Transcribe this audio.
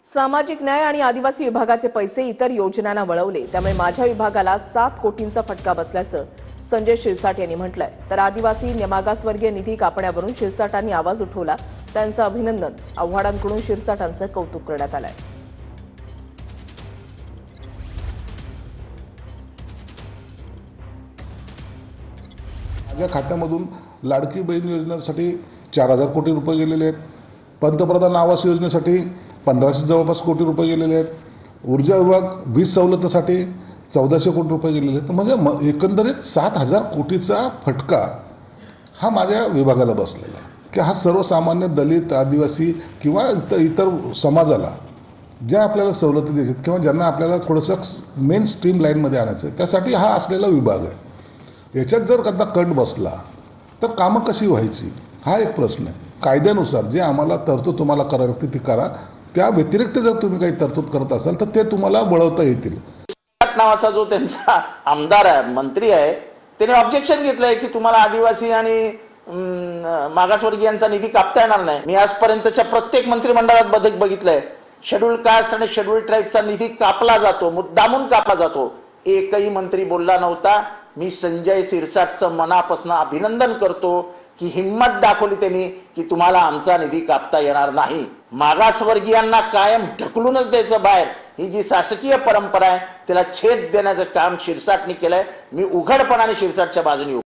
सामाजिक न्याय आणि आदिवासी विभागाचे पैसे इतर योजनांना वळवले, त्यामुळे माझ्या विभागाला 7 कोटींचा फटका बसल्याचं संजय शिरसाट यांनी म्हटलंय। तर आदिवासी मागासवर्गीय निधी कापण्यावरून शिरसाटांनी आवाज उठवला। त्यांचं अभिनंदन आव्हाडांकडून शिरसाटांचं कौतुक करण्यात आलंय। माझ्या खात्यामधून लाडकी बहीण योजनेसाठी 4000 कोटी रुपये गेलेले आहेत। पंतप्रधान आवास योजनेसाठी 1500 जवळपास कोटी रुपये गेलेले आहेत। ऊर्जा विभाग वीज सवलतीसाठी 1400 कोटी रुपये गेलेले आहेत। म्हणजे एकंदरीत 7000 कोटीचा फटका हा माझ्या विभागाला बसलेला आहे की हा सर्वसामान्य दलित आदिवासी किंवा इतर समाजाला ज्या आपल्याला सवलती द्यायच्यात किंवा ज्यांना आपल्याला थोडंसं मेन स्ट्रीम लाईनमध्ये आणायचं आहे त्यासाठी हा असलेला विभाग आहे। याच्यात जर कदा कट बसला तर कामं कशी व्हायची हा एक प्रश्न आहे। कायद्यानुसार जे आम्हाला तरतूद तुम्हाला करावी लागते ती करा, त्या व्यतिरिक्त जर तुम्ही काही तरतूद करत असाल तर ते तुम्हाला वळवता येतील। नावाचा जो त्यांचा आमदार आहे, मंत्री आहे, त्याने ऑब्जेक्शन घेतलंय की तुम्हाला आदिवासी आणि मागासवर्गीयांचा निधी कापता येणार नाही। मी आजपर्यंतच्या प्रत्येक मंत्रिमंडळात बघितलंय शेड्यूल कास्ट आणि शेड्यूल ट्राईबचा निधी कापला जातो, मुद्दामून कापला जातो। एकही मंत्री बोलला नव्हता। मी संजय शिरसाटचं मनापासून अभिनंदन करतो की हिम्मत दाखवली त्यांनी की तुम्हाला आमचा निधी कापता येणार नाही। मागासवर्गीयांना कायम ढकलूनच द्यायचं बाहेर, ही जी शासकीय परंपरा आहे त्याला छेद देण्याचं काम शिरसाटने केलंय। मी उघडपणाने शिरसाटच्या बाजूने